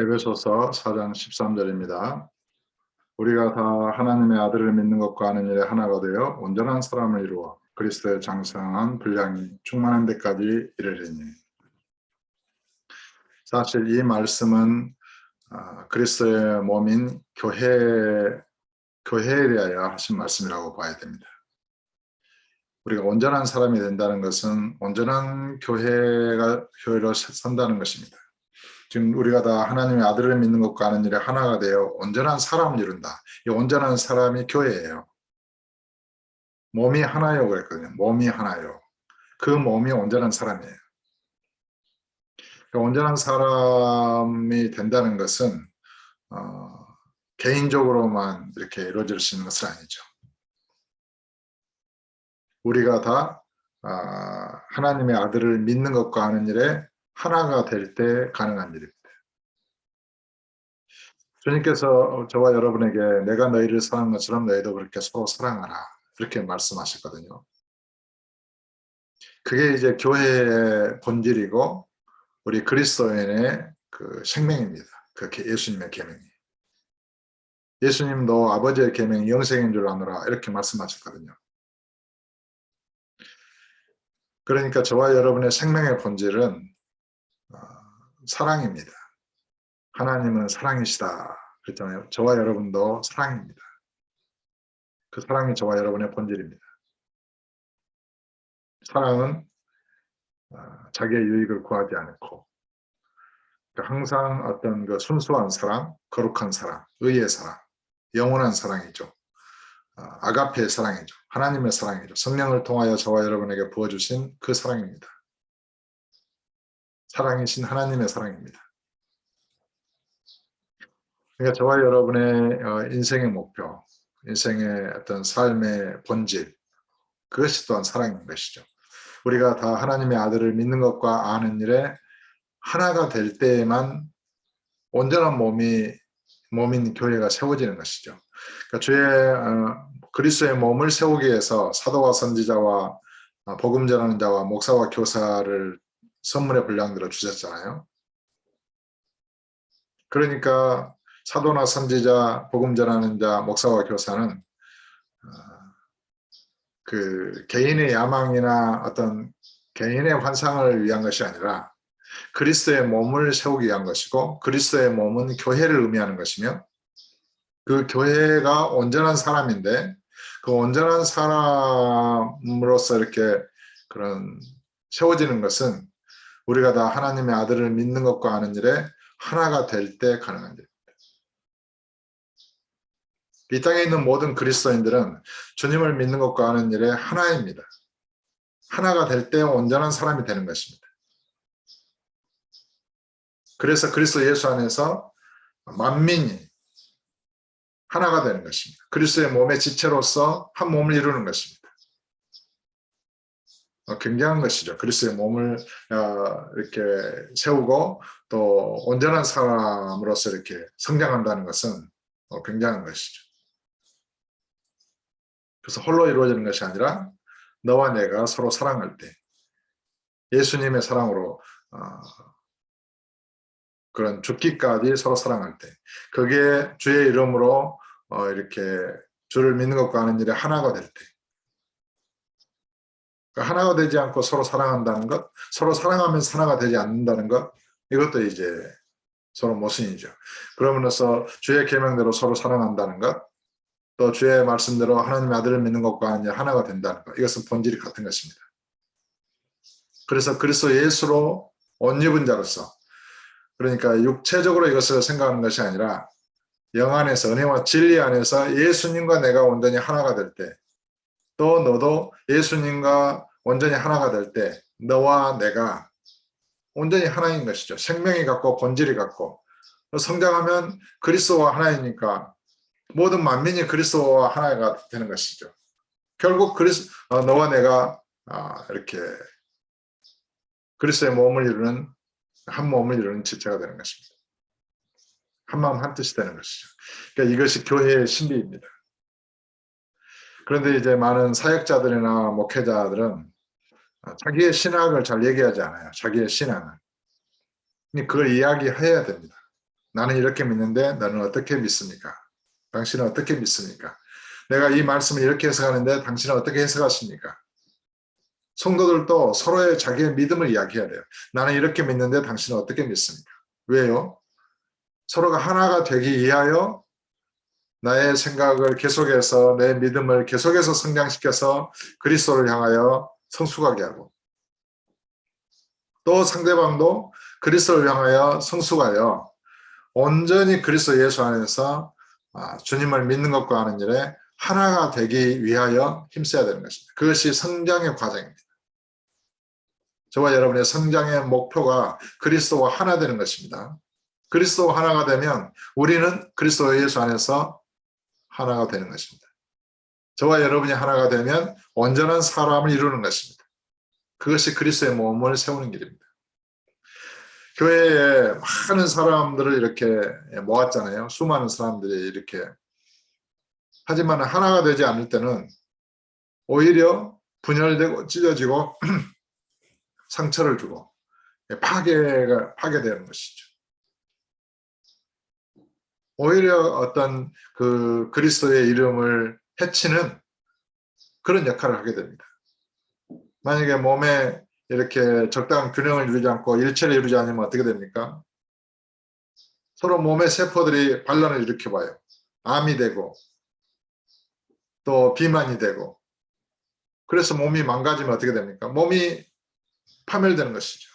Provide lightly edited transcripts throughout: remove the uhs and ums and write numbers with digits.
에베소서 4장 13절입니다. 우리가 다 하나님의 아들을 믿는 것과 아는 일에 하나가 되어 온전한 사람을 이루어 그리스도의 장성한 분량이 충만한 데까지 이르리니. 사실 이 말씀은 그리스도의 몸인 교회에 대하여 하신 말씀이라고 봐야 됩니다. 우리가 온전한 사람이 된다는 것은 온전한 교회로 산다는 것입니다. 지금 우리가 다 하나님의 아들을 믿는 것과 아는 일에 하나가 되어 온전한 사람을 이룬다. 이 온전한 사람이 교회예요. 몸이 하나요 그랬거든요. 몸이 하나요. 그 몸이 온전한 사람이에요. 그러니까 온전한 사람이 된다는 것은 개인적으로만 이렇게 이루어질 수 있는 것은 아니죠. 우리가 다 하나님의 아들을 믿는 것과 아는 일에 하나가 될 때 가능한 일입니다. 주님께서 저와 여러분에게 내가 너희를 사랑한 것처럼 너희도 그렇게 서로 사랑하라 이렇게 말씀하셨거든요. 그게 이제 교회의 본질이고 우리 그리스도인의 그 생명입니다. 그 예수님의 계명이. 예수님도 아버지의 계명이 영생인 줄 아노라 이렇게 말씀하셨거든요. 그러니까 저와 여러분의 생명의 본질은 사랑입니다. 하나님은 사랑이시다 그랬잖아요. 저와 여러분도 사랑입니다. 그 사랑이 저와 여러분의 본질입니다. 사랑은 자기의 유익을 구하지 않고 항상 어떤 그 순수한 사랑, 거룩한 사랑, 의의 사랑, 영원한 사랑이죠. 아가페의 사랑이죠. 하나님의 사랑이죠. 성령을 통하여 저와 여러분에게 부어주신 그 사랑입니다. 사랑이신 하나님의 사랑입니다. 그러니까 저와 여러분의 인생의 목표, 인생의 어떤 삶의 본질, 그것이 또한 사랑인 것이죠. 우리가 다 하나님의 아들을 믿는 것과 아는 일에 하나가 될 때에만 온전한 몸인 교회가 세워지는 것이죠. 그러니까 그리스도의 몸을 세우기 위해서 사도와 선지자와 복음 전하는 자와 목사와 교사를 선물의 분량대로 주셨잖아요. 그러니까 사도나 선지자, 복음 전하는 자, 목사와 교사는 그 개인의 야망이나 어떤 개인의 환상을 위한 것이 아니라 그리스도의 몸을 세우기 위한 것이고 그리스도의 몸은 교회를 의미하는 것이며 그 교회가 온전한 사람인데 그 온전한 사람으로서 이렇게 그런 세워지는 것은 우리가 다 하나님의 아들을 믿는 것과 아는 일에 하나가 될 때 가능한 일입니다. 이 땅에 있는 모든 그리스도인들은 주님을 믿는 것과 아는 일에 하나입니다. 하나가 될 때 온전한 사람이 되는 것입니다. 그래서 그리스도 예수 안에서 만민이 하나가 되는 것입니다. 그리스도의 몸의 지체로서 한 몸을 이루는 것입니다. 굉장한 것이죠. 그리스도의 몸을 이렇게 세우고 또 온전한 사람으로서 이렇게 성장한다는 것은 굉장한 것이죠. 그래서 홀로 이루어지는 것이 아니라 너와 내가 서로 사랑할 때 예수님의 사랑으로 그런 죽기까지 서로 사랑할 때 그게 주의 이름으로 이렇게 주를 믿는 것과 아는 일에 하나가 될 때 하나가 되지 않고 서로 사랑한다는 것, 서로 사랑하면서 하나가 되지 않는다는 것, 이것도 이제 서로 모순이죠. 그러면서 주의 계명대로 서로 사랑한다는 것, 또 주의 말씀대로 하나님의 아들을 믿는 것과 아닌 하나가 된다는 것, 이것은 본질이 같은 것입니다. 그래서 그리스도 예수로 옷 입은 자로서 그러니까 육체적으로 이것을 생각하는 것이 아니라 영 안에서 은혜와 진리 안에서 예수님과 내가 온전히 하나가 될 때 또 너도 예수님과 온전히 하나가 될 때 너와 내가 온전히 하나인 것이죠. 생명이 같고 본질이 같고 성장하면 그리스도와 하나이니까 모든 만민이 그리스도와 하나가 되는 것이죠. 결국 너와 내가 이렇게 그리스도의 몸을 이루는 한 몸을 이루는 지체가 되는 것입니다. 한 마음 한 뜻이 되는 것이죠. 그러니까 이것이 교회의 신비입니다. 그런데 이제 많은 사역자들이나 목회자들은 자기의 신학을 잘 얘기하지 않아요. 자기의 신앙을. 그걸 이야기해야 됩니다. 나는 이렇게 믿는데 너는 어떻게 믿습니까? 당신은 어떻게 믿습니까? 내가 이 말씀을 이렇게 해석하는데 당신은 어떻게 해석하십니까? 성도들도 서로의 자기의 믿음을 이야기해야 돼요. 나는 이렇게 믿는데 당신은 어떻게 믿습니까? 왜요? 서로가 하나가 되기 위하여 나의 생각을 계속해서 내 믿음을 계속해서 성장시켜서 그리스도를 향하여 성숙하게 하고 또 상대방도 그리스도를 향하여 성숙하여 온전히 그리스도 예수 안에서 주님을 믿는 것과 하는 일에 하나가 되기 위하여 힘써야 되는 것입니다. 그것이 성장의 과정입니다. 저와 여러분의 성장의 목표가 그리스도와 하나 되는 것입니다. 그리스도와 하나가 되면 우리는 그리스도 예수 안에서 하나가 되는 것입니다. 저와 여러분이 하나가 되면 온전한 사람을 이루는 것입니다. 그것이 그리스도의 몸을 세우는 길입니다. 교회에 많은 사람들을 이렇게 모았잖아요. 수많은 사람들이 이렇게. 하지만 하나가 되지 않을 때는 오히려 분열되고 찢어지고 상처를 주고 파괴되는 것이죠. 오히려 어떤 그 그리스도의 이름을 해치는 그런 역할을 하게 됩니다. 만약에 몸에 이렇게 적당한 균형을 이루지 않고 일체를 이루지 않으면 어떻게 됩니까? 서로 몸의 세포들이 반란을 일으켜봐요. 암이 되고 또 비만이 되고 그래서 몸이 망가지면 어떻게 됩니까? 몸이 파멸되는 것이죠.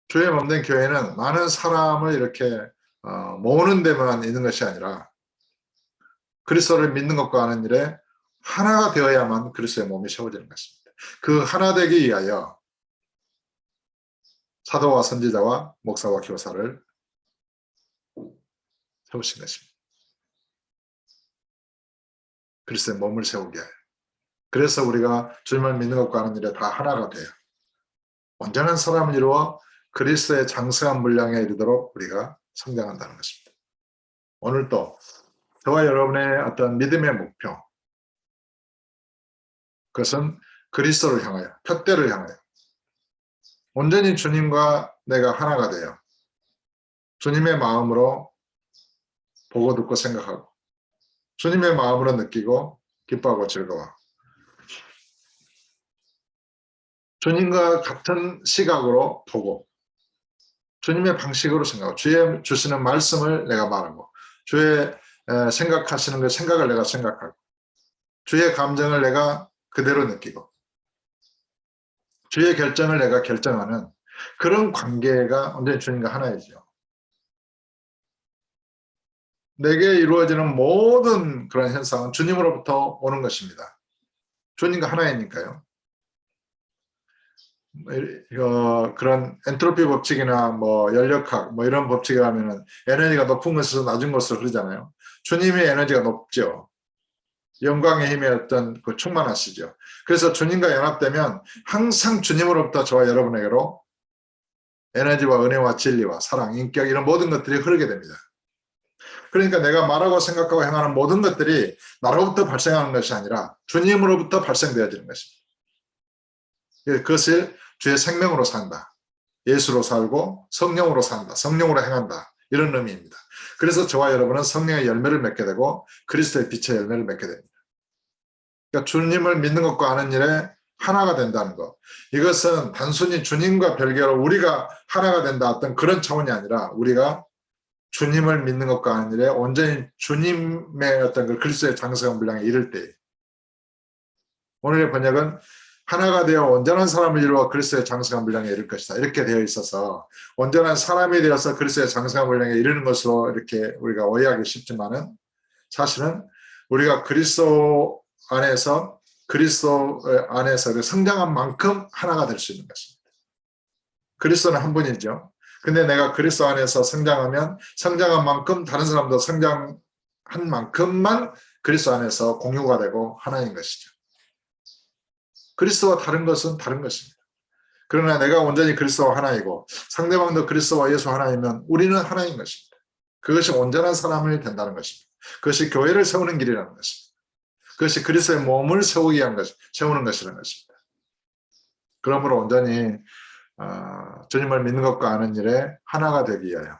주의 몸된 교회는 많은 사람을 이렇게 모으는 데만 있는 것이 아니라 그리스도를 믿는 것과 하는 일에 하나가 되어야만 그리스도의 몸이 세워지는 것입니다. 그 하나 되기 위하여 사도와 선지자와 목사와 교사를 세우신 것입니다. 그리스도의 몸을 세우게 하여. 그래서 우리가 주님을 믿는 것과 하는 일에 다 하나가 돼요. 온전한 사람을 이루어 그리스도의 장성한 분량에 이르도록 우리가 성장한다는 것입니다. 오늘도 저와 여러분의 어떤 믿음의 목표, 그것은 그리스도를 향하여, 표대를 향하여 온전히 주님과 내가 하나가 되어 주님의 마음으로 보고 듣고 생각하고 주님의 마음으로 느끼고 기뻐하고 즐거워 주님과 같은 시각으로 보고 주님의 방식으로 생각하고 주의 주시는 말씀을 내가 말하고 주의 생각하시는 그 생각을 내가 생각하고 주의 감정을 내가 그대로 느끼고 주의 결정을 내가 결정하는 그런 관계가 완전히 주님과 하나이죠. 내게 이루어지는 모든 그런 현상은 주님으로부터 오는 것입니다. 주님과 하나이니까요. 그런 엔트로피 법칙이나 뭐 연력학 뭐 이런 법칙에 하면은 에너지가 높은 곳에서 낮은 곳으로 흐르잖아요. 주님의 에너지가 높죠. 영광의 힘에 어떤 그 충만하시죠. 그래서 주님과 연합되면 항상 주님으로부터 저와 여러분에게로 에너지와 은혜와 진리와 사랑, 인격 이런 모든 것들이 흐르게 됩니다. 그러니까 내가 말하고 생각하고 행하는 모든 것들이 나로부터 발생하는 것이 아니라 주님으로부터 발생되어지는 것입니다. 그것을 주의 생명으로 산다. 예수로 살고 성령으로 산다. 성령으로 행한다. 이런 의미입니다. 그래서 저와 여러분은 성령의 열매를 맺게 되고 그리스도의 빛의 열매를 맺게 됩니다. 그러니까 주님을 믿는 것과 아는 일에 하나가 된다는 것. 이것은 단순히 주님과 별개로 우리가 하나가 된다 어떤 그런 차원이 아니라 우리가 주님을 믿는 것과 아는 일에 온전히 주님의 어떤 그 그리스도의 장성한 분량에 이를 때 오늘의 번역은 하나가 되어 온전한 사람을 이루어 그리스도의 장성한 분량에 이를 것이다. 이렇게 되어 있어서 온전한 사람이 되어서 그리스도의 장성한 분량에 이르는 것으로 이렇게 우리가 오해하기 쉽지만은 사실은 우리가 그리스도 안에서 그 성장한 만큼 하나가 될 수 있는 것입니다. 그리스도는 한 분이죠. 근데 내가 그리스도 안에서 성장하면 성장한 만큼 다른 사람도 성장한 만큼만 그리스도 안에서 공유가 되고 하나인 것이죠. 그리스도와 다른 것은 다른 것입니다. 그러나 내가 온전히 그리스도와 하나이고 상대방도 그리스도와 예수 하나이면 우리는 하나인 것입니다. 그것이 온전한 사람이 된다는 것입니다. 그것이 교회를 세우는 길이라는 것입니다. 그것이 그리스도의 몸을 세우기 위한 세우는 것이라는 것입니다. 그러므로 온전히 주님을 믿는 것과 아는 일에 하나가 되기 위하여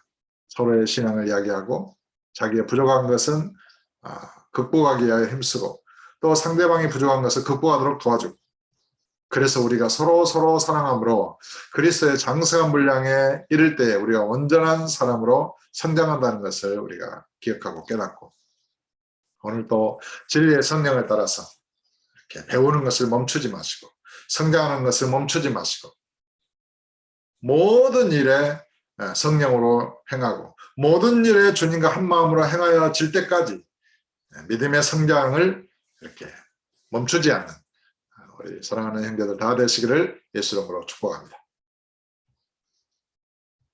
서로의 신앙을 이야기하고 자기의 부족한 것은 극복하기 위하여 힘쓰고 또 상대방이 부족한 것을 극복하도록 도와주고 그래서 우리가 서로 사랑함으로 그리스도의 장성한 분량에 이를 때에 우리가 온전한 사람으로 성장한다는 것을 우리가 기억하고 깨닫고 오늘 또 진리의 성령을 따라서 이렇게 배우는 것을 멈추지 마시고 성장하는 것을 멈추지 마시고 모든 일에 성령으로 행하고 모든 일에 주님과 한 마음으로 행하여질 때까지 믿음의 성장을 이렇게 멈추지 않는 우리 사랑하는 형제들 다 되시기를 예수 이름으로 축복합니다.